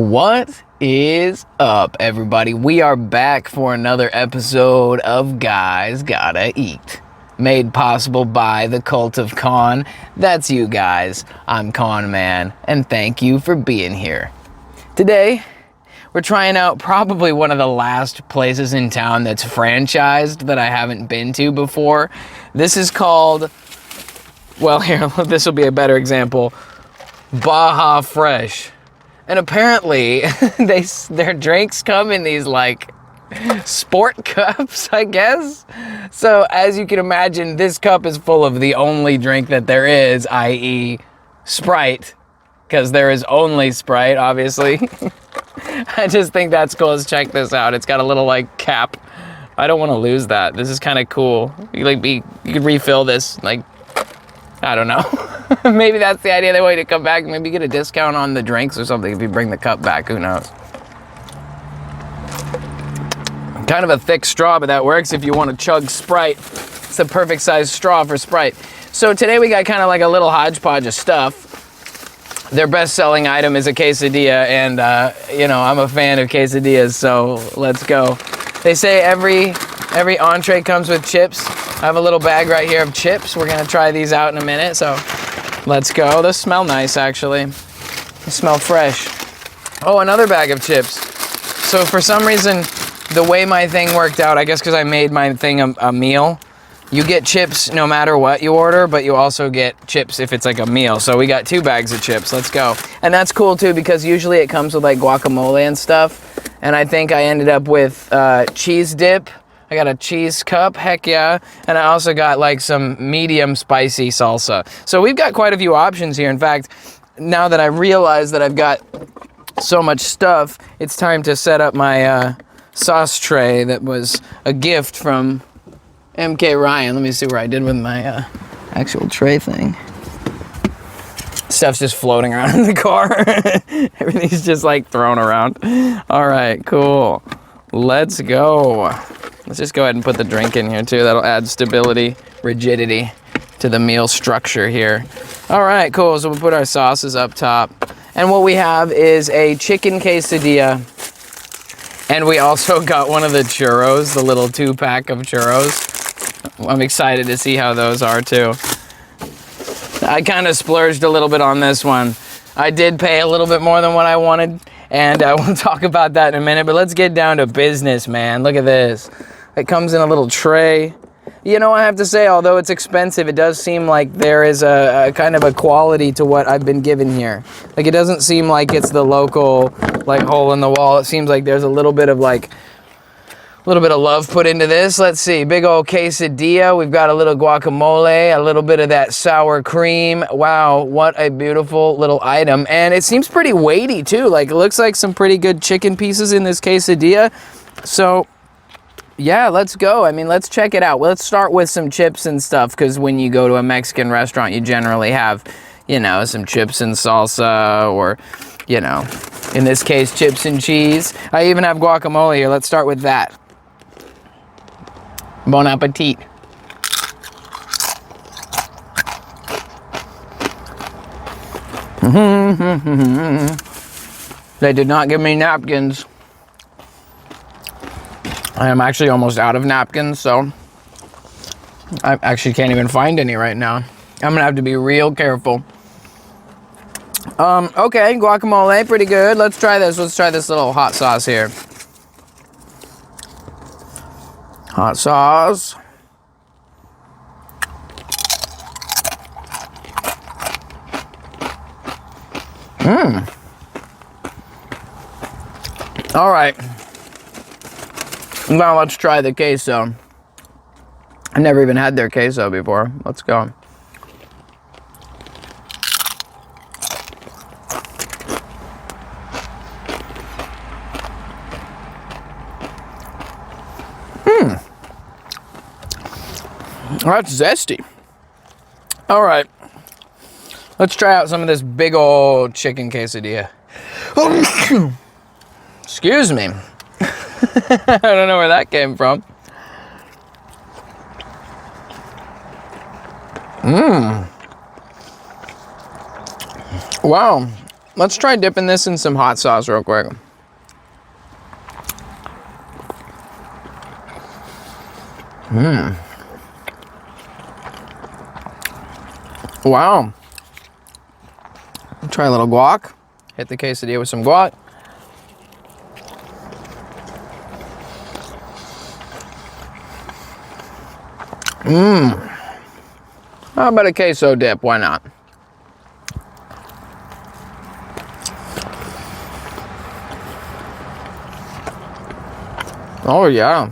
What is up, everybody? We are back for another episode of Guys Gotta Eat, made possible by the Cult of Con. That's you guys. I'm Con Man, and thank you for being here. Today, we're trying out probably one of the last places in town that's franchised that I haven't been to before. This is called, well, here, this will be a better example, Baja Fresh. And apparently, their drinks come in these, like, sport cups, I guess? So, as you can imagine, this cup is full of the only drink that there is, i.e. Sprite. Because there is only Sprite, obviously. I just think that's cool. Let's check this out. It's got a little, like, cap. I don't want to lose that. This is kind of cool. You could refill this, like, I don't know. Maybe that's the idea. They want you to come back. Maybe get a discount on the drinks or something if you bring the cup back. Who knows? Kind of a thick straw, but that works if you want to chug Sprite. It's the perfect size straw for Sprite. So today we got kind of like a little hodgepodge of stuff. Their best-selling item is a quesadilla, and, you know, I'm a fan of quesadillas, so let's go. They say every entree comes with chips. I have a little bag right here of chips. We're gonna try these out in a minute, so let's go. Those smell nice, actually. They smell fresh. Oh, another bag of chips. So for some reason, the way my thing worked out, I guess because I made my thing a meal, you get chips no matter what you order, but you also get chips if it's like a meal. So we got 2 bags of chips. Let's go. And that's cool too, because usually it comes with like guacamole and stuff. And I think I ended up with cheese dip. I got a cheese cup, heck yeah. And I also got like some medium spicy salsa. So we've got quite a few options here. In fact, now that I realize that I've got so much stuff, it's time to set up my sauce tray that was a gift from MK Ryan. Let me see where I did with my actual tray thing. Stuff's just floating around in the car. Everything's just like thrown around. All right, cool. Let's go. Let's just go ahead and put the drink in here too. That'll add stability, rigidity to the meal structure here. All right, cool. So we'll put our sauces up top. And what we have is a chicken quesadilla. And we also got one of the churros, the little 2-pack of churros. I'm excited to see how those are too. I kind of splurged a little bit on this one. I did pay a little bit more than what I wanted, and we'll talk about that in a minute, but let's get down to business, man. Look at this. It comes in a little tray. You know, I have to say, although it's expensive, it does seem like there is a kind of a quality to what I've been given here. Like, it doesn't seem like it's the local, like, hole in the wall. It seems like there's a little bit of, like, love put into this. Let's see, big old quesadilla. We've got a little guacamole, a little bit of that sour cream. Wow, what a beautiful little item. And it seems pretty weighty too. Like, it looks like some pretty good chicken pieces in this quesadilla. So, yeah, let's go. I mean, let's check it out. Well, let's start with some chips and stuff, because when you go to a Mexican restaurant, you generally have, you know, some chips and salsa, or, you know, in this case, chips and cheese. I even have guacamole here. Let's start with that. Bon appetit. They did not give me napkins. I am actually almost out of napkins, so I actually can't even find any right now. I'm gonna have to be real careful. Okay, guacamole, pretty good. Let's try this. Let's try this little hot sauce here. Hot sauce. All right. Now let's try the queso. I've never even had their queso before. Let's go. That's zesty. All right. Let's try out some of this big old chicken quesadilla. Excuse me. I don't know where that came from. Wow. Let's try dipping this in some hot sauce real quick. Wow. Try a little guac. Hit the quesadilla with some guac. How about a queso dip? Why not? Oh yeah.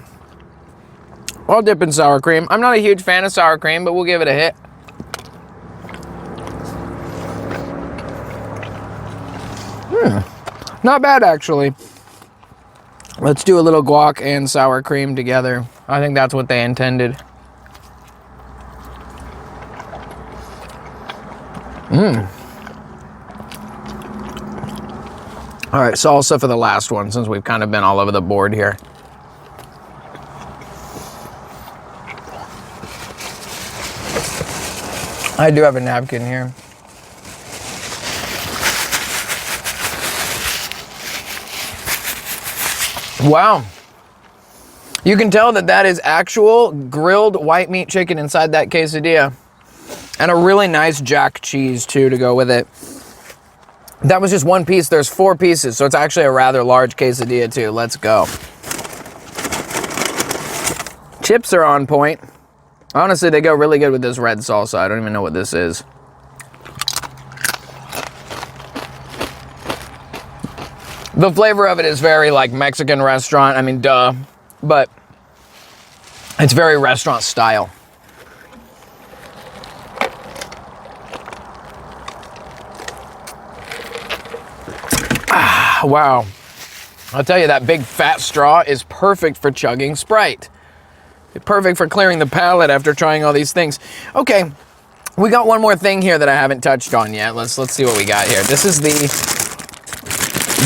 I'll dip in sour cream. I'm not a huge fan of sour cream, but we'll give it a hit. Not bad, actually. Let's do a little guac and sour cream together. I think that's what they intended. All right, salsa for the last one, since we've kind of been all over the board here. I do have a napkin here. Wow. You can tell that that is actual grilled white meat chicken inside that quesadilla. And a really nice jack cheese, too, to go with it. That was just one piece. There's 4 pieces, so it's actually a rather large quesadilla, too. Let's go. Chips are on point. Honestly, they go really good with this red salsa. I don't even know what this is. The flavor of it is very, like, Mexican restaurant. I mean, duh. But it's very restaurant style. Wow. I'll tell you, that big fat straw is perfect for chugging Sprite. Perfect for clearing the palate after trying all these things. Okay, we got one more thing here that I haven't touched on yet. Let's see what we got here. This is the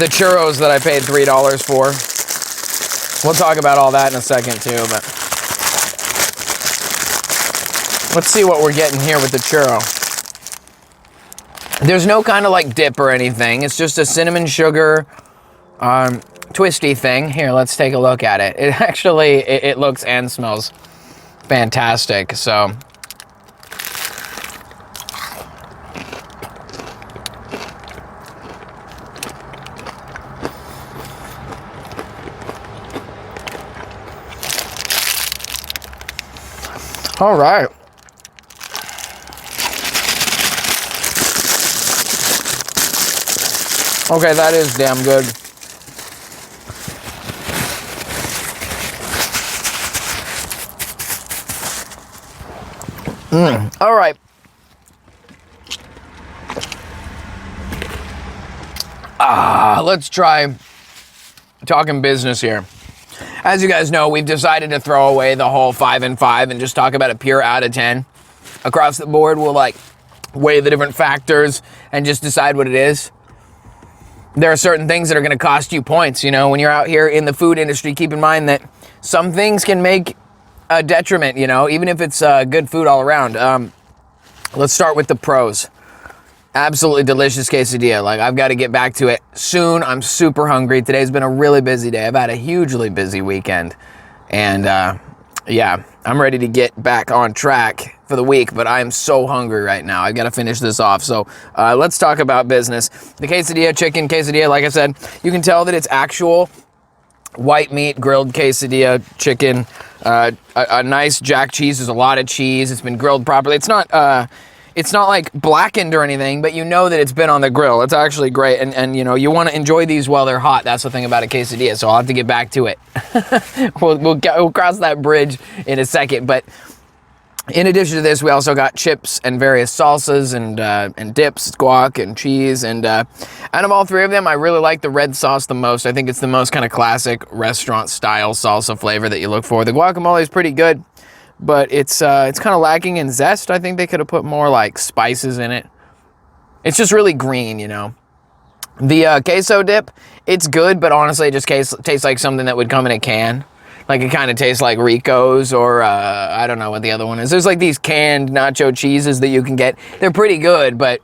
churros that I paid $3 for. We'll talk about all that in a second too, but let's see what we're getting here with the churro. There's no kind of like dip or anything. It's just a cinnamon sugar twisty thing. Here, let's take a look at it. It actually, it looks and smells fantastic. So, all right. Okay, that is damn good. All right. Let's try talking business here. As you guys know, we've decided to throw away the whole 5 and 5 and just talk about a pure out of 10. Across the board, we'll like weigh the different factors and just decide what it is. There are certain things that are going to cost you points. You know, when you're out here in the food industry, keep in mind that some things can make a detriment, you know, even if it's good food all around. Let's start with the pros. Absolutely delicious quesadilla. Like, I've got to get back to it soon. I'm super hungry. Today's been a really busy day. I've had a hugely busy weekend. And yeah, I'm ready to get back on track for the week, but I am so hungry right now. I've got to finish this off. So let's talk about business. The quesadilla, chicken quesadilla, like I said, you can tell that it's actual white meat grilled quesadilla chicken. A nice jack cheese. There's a lot of cheese. It's been grilled properly. It's not like blackened or anything, but you know that it's been on the grill. It's actually great. And you know, you want to enjoy these while they're hot. That's the thing about a quesadilla. So I'll have to get back to it. We'll cross that bridge in a second. But in addition to this, we also got chips and various salsas and dips, guac and cheese. And out of all 3 of them, I really like the red sauce the most. I think it's the most kind of classic restaurant style salsa flavor that you look for. The guacamole is pretty good, but it's kind of lacking in zest. I think they could have put more like spices in it. It's just really green, you know. The queso dip, it's good, but honestly, it just tastes like something that would come in a can. Like, it kind of tastes like Rico's or I don't know what the other one is. There's like these canned nacho cheeses that you can get. They're pretty good, but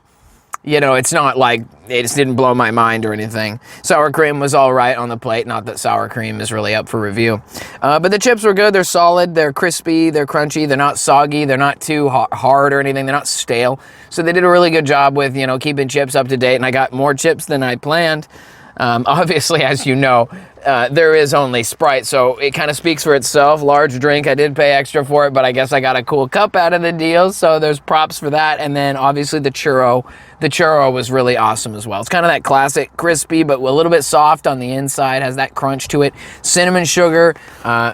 you know, it's not like it just didn't blow my mind or anything. Sour cream was all right on the plate. Not that sour cream is really up for review. But the chips were good. They're solid. They're crispy. They're crunchy. They're not soggy. They're not too hard or anything. They're not stale. So they did a really good job with, you know, keeping chips up to date. And I got more chips than I planned. Obviously, as you know, there is only Sprite, so it kind of speaks for itself. Large drink, I did pay extra for it, but I guess I got a cool cup out of the deal, so there's props for that. And then obviously the churro was really awesome as well. It's kind of that classic crispy, but a little bit soft on the inside, has that crunch to it. Cinnamon sugar,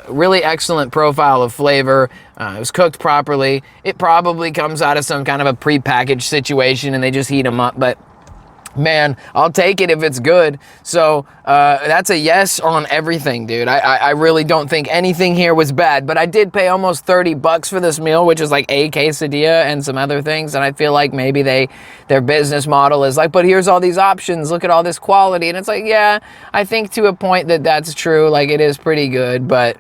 really excellent profile of flavor. It was cooked properly. It probably comes out of some kind of a pre-packaged situation and they just heat them up, but man, I'll take it if it's good. So that's a yes on everything, dude. I really don't think anything here was bad, but I did pay almost $30 for this meal, which is like a quesadilla and some other things. And I feel like maybe their business model is like, but here's all these options. Look at all this quality. And it's like, yeah, I think to a point that's true. Like it is pretty good, but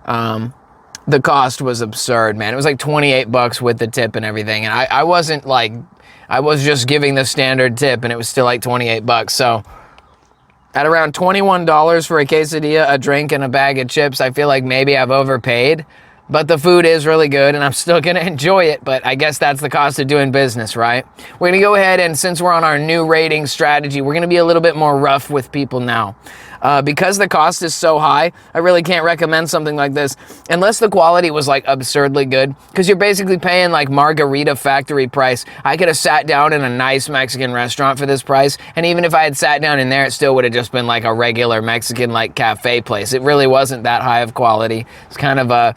the cost was absurd, man. It was like $28 with the tip and everything. And I wasn't like, I was just giving the standard tip and it was still like $28. So at around $21 for a quesadilla, a drink, and a bag of chips, I feel like maybe I've overpaid. But the food is really good and I'm still going to enjoy it. But I guess that's the cost of doing business, right? We're going to go ahead and since we're on our new rating strategy, we're going to be a little bit more rough with people now. Because the cost is so high, I really can't recommend something like this unless the quality was like absurdly good, because you're basically paying like margarita factory price. I could have sat down in a nice Mexican restaurant for this price, and even if I had sat down in there, it still would have just been like a regular Mexican like cafe place. It really wasn't that high of quality. It's kind of a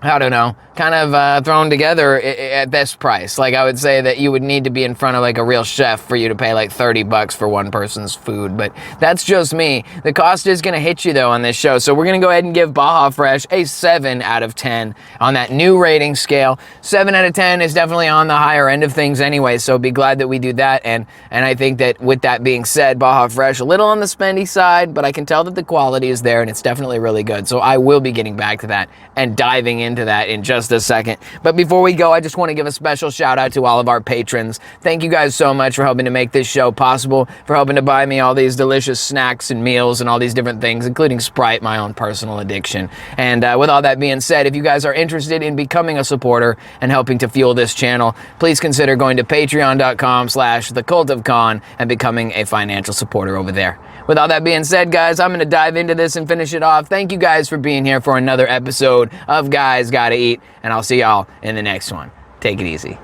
I don't know, kind of thrown together at this price. Like I would say that you would need to be in front of like a real chef for you to pay like $30 for one person's food, but that's just me. The cost is going to hit you though on this show. So we're going to go ahead and give Baja Fresh a 7 out of 10 on that new rating scale. 7 out of 10 is definitely on the higher end of things anyway, so be glad that we do that. And I think that with that being said, Baja Fresh, a little on the spendy side, but I can tell that the quality is there and it's definitely really good. So I will be getting back to that and diving into that in just a second. But before we go, I just want to give a special shout out to all of our patrons. Thank you guys so much for helping to make this show possible, for helping to buy me all these delicious snacks and meals and all these different things, including Sprite, my own personal addiction. And with all that being said, if you guys are interested in becoming a supporter and helping to fuel this channel, please consider going to patreon.com/thecultofcon and becoming a financial supporter over there. With all that being said, guys, I'm going to dive into this and finish it off. Thank you guys for being here for another episode of Guys Gotta Eat, and I'll see y'all in the next one. Take it easy.